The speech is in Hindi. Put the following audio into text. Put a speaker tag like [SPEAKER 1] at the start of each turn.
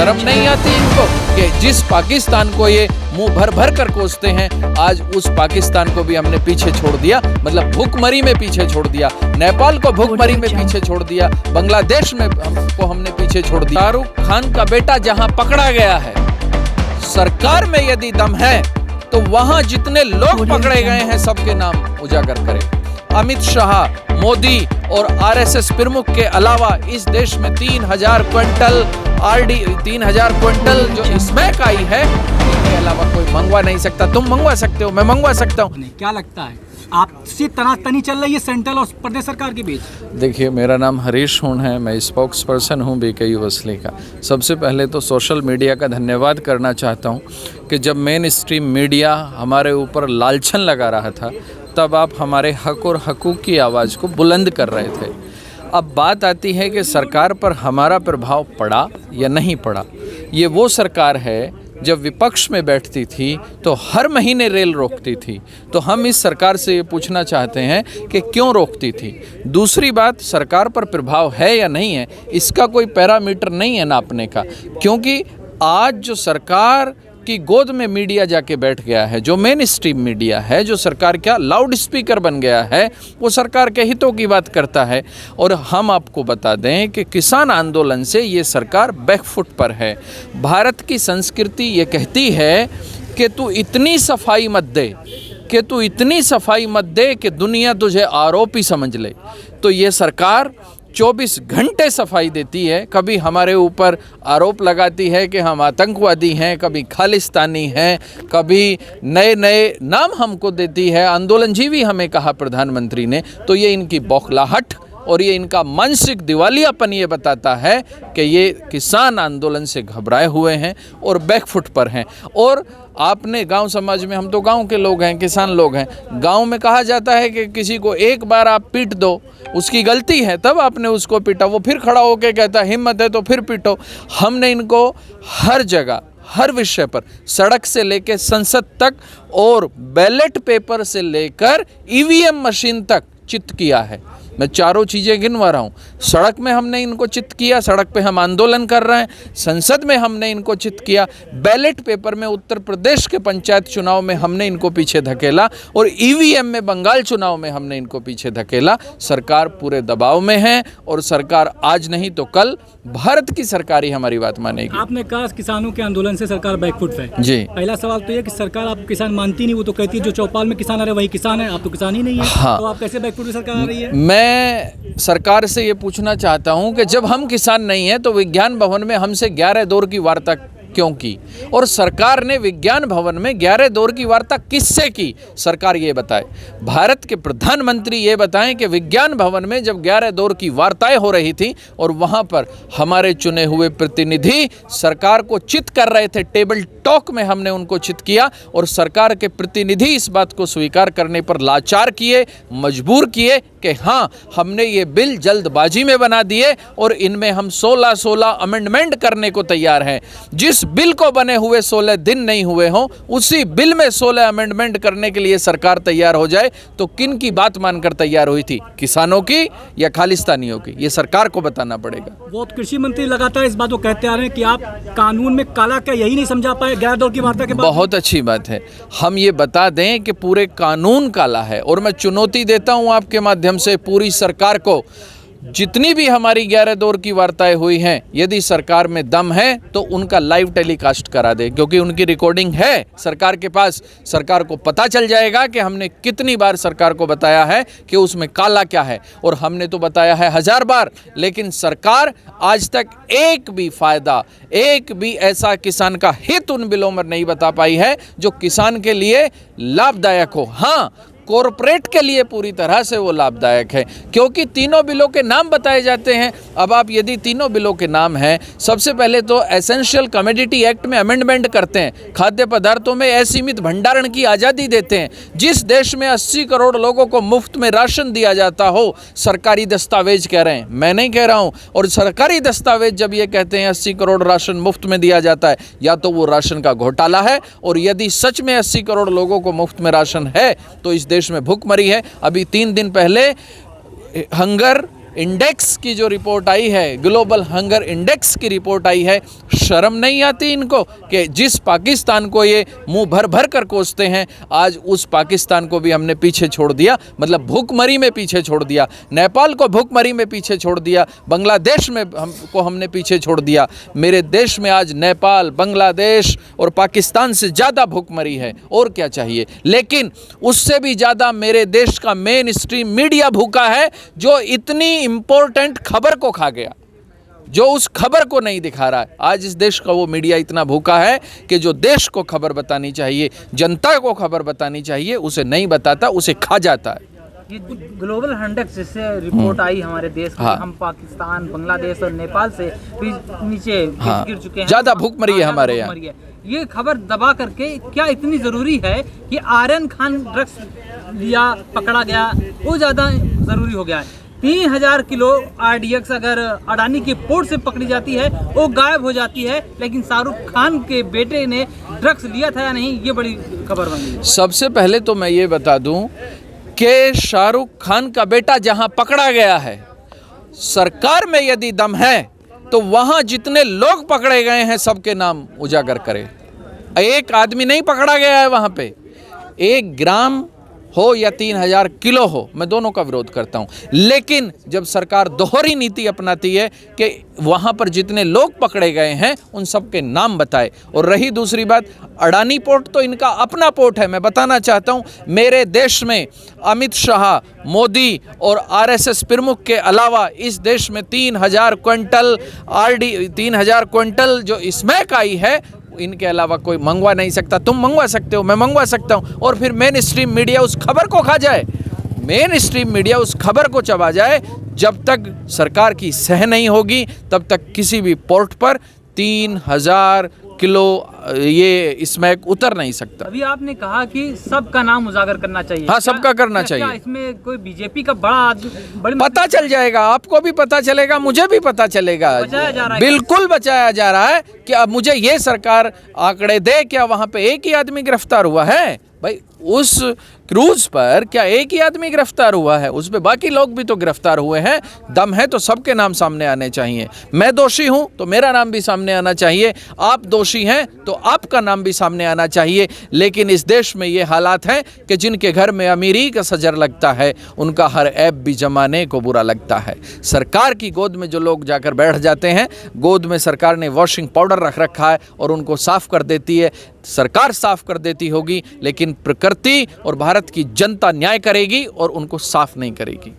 [SPEAKER 1] शर्म नहीं आती इनको कि जिस पाकिस्तान को ये मुंह भर भर कर कोसते हैं, आज उस पाकिस्तान को भी हमने पीछे छोड़ दिया, मतलब भूखमरी में पीछे छोड़ दिया, नेपाल को भूखमरी में पीछे छोड़ दिया, बांग्लादेश में हमने पीछे छोड़ दिया। शाहरुख खान का बेटा जहां पकड़ा गया है, सरकार में यदि दम है तो वहां जितने लोग पकड़े गए हैं सबके नाम उजागर करें। अमित शाह, मोदी और आरएसएस प्रमुख के अलावा इस देश में 3000 क्विंटल 3000 क्विंटल जो स्मैक आई है, इसके अलावा कोई मंगवा नहीं सकता। तुम मंगवा सकते हो, मैं मंगवा सकता हूँ।
[SPEAKER 2] क्या लगता है आपसी तनातनी चल रही है सेंट्रल और प्रदेश सरकार के बीच?
[SPEAKER 1] देखिए, मेरा नाम हरीश हुन है, मैं स्पोक्स पर्सन हूँ बीकेयू वसली का। सबसे पहले तो सोशल मीडिया का धन्यवाद करना चाहता हूँ कि जब मेन स्ट्रीम मीडिया हमारे ऊपर लालछन लगा रहा था, तब आप हमारे हक और हकूक़ की आवाज़ को बुलंद कर रहे थे। अब बात आती है कि सरकार पर हमारा प्रभाव पड़ा या नहीं पड़ा। ये वो सरकार है जब विपक्ष में बैठती थी तो हर महीने रेल रोकती थी, तो हम इस सरकार से ये पूछना चाहते हैं कि क्यों रोकती थी। दूसरी बात, सरकार पर प्रभाव है या नहीं है, इसका कोई पैरामीटर नहीं है नापने का, क्योंकि आज जो सरकार की गोद में मीडिया जाके बैठ गया है, जो मेन स्ट्रीम मीडिया है, जो सरकार का लाउड स्पीकर बन गया है, वो सरकार के हितों की बात करता है। और हम आपको बता दें कि किसान आंदोलन से ये सरकार बैकफुट पर है। भारत की संस्कृति ये कहती है कि तू इतनी सफाई मत दे, कि तू इतनी सफाई मत दे कि दुनिया तुझे आरोपी समझ ले। तो ये सरकार 24 घंटे सफाई देती है, कभी हमारे ऊपर आरोप लगाती है कि हम आतंकवादी हैं, कभी खालिस्तानी हैं, कभी नए नए नाम हमको देती है, आंदोलनजीवी हमें कहा प्रधानमंत्री ने। तो ये इनकी बौखलाहट और ये इनका मानसिक दिवालियापन ये बताता है कि ये किसान आंदोलन से घबराए हुए हैं और बैकफुट पर हैं। और आपने गांव समाज में, हम तो गांव के लोग हैं, किसान लोग हैं, गांव में कहा जाता है कि किसी को एक बार आप पीट दो, उसकी गलती है, तब आपने उसको पीटा, वो फिर खड़ा होकर कहता हिम्मत है तो फिर पीटो। हमने इनको हर जगह, हर विषय पर, सड़क से लेकर संसद तक और बैलेट पेपर से लेकर ईवीएम मशीन तक चित किया है। मैं चारों चीज़ें गिनवा रहा हूँ। सड़क में हमने इनको चित किया, सड़क पे हम आंदोलन कर रहे हैं, संसद में हमने इनको चित किया, बैलेट पेपर में उत्तर प्रदेश के पंचायत चुनाव में हमने इनको पीछे धकेला, और ईवीएम में बंगाल चुनाव में हमने इनको पीछे धकेला। सरकार पूरे दबाव में है और सरकार आज नहीं तो कल भारत की सरकार ही हमारी बात मानेगी।
[SPEAKER 2] आपने कहा किसानों के आंदोलन से सरकार बैकफुट पे।
[SPEAKER 1] जी,
[SPEAKER 2] पहला सवाल तो ये कि सरकार आप किसान मानती नहीं, वो तो कहती है जो चौपाल में किसान आ रहे वही किसान है, आप तो किसान ही नहीं है।
[SPEAKER 1] हाँ।
[SPEAKER 2] तो आप कैसे बैकफुट पे सरकार आ रही है?
[SPEAKER 1] मैं सरकार से ये पूछना चाहता हूं कि जब हम किसान नहीं हैं तो विज्ञान भवन में हमसे 11 दौर की वार्ता क्यों की, और सरकार ने विज्ञान भवन में 11 दौर की वार्ता किससे की, सरकार ये बताए। भारत के प्रधानमंत्री ये बताएं कि विज्ञान भवन में जब 11 दौर की वार्ताएं हो रही थी और वहां पर हमारे चुने हुए प्रतिनिधि सरकार को चित कर रहे थे, टेबल टॉक में हमने उनको चित किया, और सरकार के प्रतिनिधि इस बात को स्वीकार करने पर लाचार किए, मजबूर किए कि हाँ, हमने ये बिल जल्दबाजी में बना दिए और इनमें हम 16 अमेंडमेंट करने को तैयार हैं। जिस बिल को बने हुए 16 दिन नहीं हुए हों, उसी बिल में 16 अमेंडमेंट करने के लिए सरकार तैयार हो जाए, तो किन की बात मानकर तैयार हुई थी, किसानों की या खालिस्तानियों की? ये सरकार को बताना पड़ेगा।
[SPEAKER 2] वो कृषि मंत्री लगातार इस बात को कहते आ रहे हैं कि आप कानून में काला क्या यही नहीं समझा पाए 11 दौर की वार्ता के बाद।
[SPEAKER 1] बहुत अच्छी बात है, हम ये बता दें कि पूरे कानून काला है, और मैं चुनौती देता हूं आपके माध्यम से पूरी सरकार को, जितनी भी हमारी 11 दौर की वार्ताएं हुई हैं, यदि सरकार में दम है तो उनका लाइव टेलीकास्ट करा दे, क्योंकि उनकी रिकॉर्डिंग है सरकार के पास। सरकार को पता चल जाएगा कि हमने कितनी बार सरकार को बताया है कि उसमें काला क्या है, और हमने तो बताया है 1000 बार, लेकिन सरकार आज तक एक भी फायदा, एक भी ऐसा किसान का हित उन बिलों में नहीं बता पाई है जो किसान के लिए लाभदायक हो। हाँ, कॉरपोरेट के लिए पूरी तरह से वो लाभदायक है, क्योंकि तीनों बिलों के नाम बताए जाते हैं। अब आप यदि तीनों बिलों के नाम हैं, सबसे पहले तो एसेंशियल कमोडिटी एक्ट में अमेंडमेंट करते हैं, खाद्य पदार्थों में असीमित भंडारण की आज़ादी देते हैं। जिस देश में 80 करोड़ लोगों को मुफ्त में राशन दिया जाता हो, सरकारी दस्तावेज कह रहे हैं, मैं नहीं कह रहा हूँ, और सरकारी दस्तावेज जब ये कहते हैं 80 करोड़ राशन मुफ्त में दिया जाता है, या तो वो राशन का घोटाला है, और यदि सच में 80 करोड़ लोगों को मुफ्त में राशन है तो इस देश में भूखमरी है। अभी 3 दिन पहले हंगर इंडेक्स की जो रिपोर्ट आई है, ग्लोबल हंगर इंडेक्स की रिपोर्ट आई है, शर्म नहीं आती इनको कि जिस पाकिस्तान को ये मुंह भर भर कर कोसते हैं, आज उस पाकिस्तान को भी हमने पीछे छोड़ दिया, मतलब भूखमरी में पीछे छोड़ दिया। नेपाल को भूखमरी में पीछे छोड़ दिया, बांग्लादेश में हमने पीछे छोड़ दिया। मेरे देश में आज नेपाल, बांग्लादेश और पाकिस्तान से ज़्यादा भूखमरी है, और क्या चाहिए। लेकिन उससे भी ज़्यादा मेरे देश का मेन स्ट्रीम मीडिया भूखा है, जो इतनी इम्पोर्टेंट खबर को खा गया, जो उस खबर को नहीं दिखा रहा है। आज इस देश का वो मीडिया इतना भूखा है कि जो देश को खबर बतानी चाहिए, जनता को खबर बतानी चाहिए, उसे नहीं बताता, उसे खा जाता है।
[SPEAKER 3] ये ग्लोबल इंडेक्स जिससे रिपोर्ट आई हमारे देश में,
[SPEAKER 1] हाँ।
[SPEAKER 3] हम पाकिस्तान, बांग्लादेश और नेपाल से भी नीचे
[SPEAKER 1] हाँ।
[SPEAKER 3] गिर चुके हैं।
[SPEAKER 1] ज़्यादा भूखमरी है हमारे यहाँ।
[SPEAKER 3] भूखमरी है। ये खबर दबा करके क्या इतनी ज़रूरी है कि आर्यन खान ड्रग्स लिया, पकड़ा गया, वो ज़्यादा ज़रूरी हो गया है। 3000 किलो RDX अगर अडानी के पोर्ट से पकड़ी जाती है, वो गायब हो जाती है, लेकिन शाहरुख खान के बेटे ने ड्रग्स लिया था या नहीं, ये बड़ी खबर बन गई।
[SPEAKER 1] सबसे पहले तो मैं ये बता दूं कि शाहरुख खान का बेटा जहां पकड़ा गया है, सरकार में यदि दम है तो वहां जितने लोग पकड़े गए हैं सबके नाम उजागर करे। एक आदमी नहीं पकड़ा गया है वहां पे, 1 ग्राम हो या 3000 किलो हो, मैं दोनों का विरोध करता हूं। लेकिन जब सरकार दोहरी नीति अपनाती है कि वहां पर जितने लोग पकड़े गए हैं उन सबके नाम बताए। और रही दूसरी बात, अडानी पोर्ट तो इनका अपना पोर्ट है। मैं बताना चाहता हूं, मेरे देश में अमित शाह, मोदी और RSS प्रमुख के अलावा इस देश में 3000 क्विंटल जो स्मैक आई है, इनके अलावा कोई मंगवा नहीं सकता। तुम मंगवा सकते हो, मैं मंगवा सकता हूं, और फिर मेन स्ट्रीम मीडिया उस खबर को खा जाए, मेन स्ट्रीम मीडिया उस खबर को चबा जाए। जब तक सरकार की सह नहीं होगी तब तक किसी भी पोर्ट पर 3000 किलो ये स्मैक उतर नहीं सकता।
[SPEAKER 3] अभी आपने कहा कि सबका नाम उजागर करना चाहिए।
[SPEAKER 1] हाँ, सबका करना
[SPEAKER 3] क्या
[SPEAKER 1] चाहिए।
[SPEAKER 3] इसमें कोई बीजेपी का बड़ी
[SPEAKER 1] पता चल जाएगा, आपको भी पता चलेगा, मुझे भी पता चलेगा।
[SPEAKER 3] बचाया जा रहा है।
[SPEAKER 1] बिल्कुल बचाया जा रहा है। कि अब मुझे ये सरकार आंकड़े दे, क्या वहां पे एक ही आदमी गिरफ्तार हुआ है? भाई उस क्रूज पर क्या एक ही आदमी गिरफ्तार हुआ है? उस पे बाकी लोग भी तो गिरफ्तार हुए हैं। दम है तो सबके नाम सामने आने चाहिए। मैं दोषी हूं तो मेरा नाम भी सामने आना चाहिए, आप दोषी हैं तो आपका नाम भी सामने आना चाहिए। लेकिन इस देश में ये हालात हैं कि जिनके घर में अमीरी का सजर लगता है, उनका हर ऐब भी जमाने को बुरा लगता है। सरकार की गोद में जो लोग जाकर बैठ जाते हैं, गोद में सरकार ने वॉशिंग पाउडर रख रखा है और उनको साफ कर देती है। सरकार साफ कर देती होगी, लेकिन प्रकृति और भारत की जनता न्याय करेगी और उनको साफ नहीं करेगी।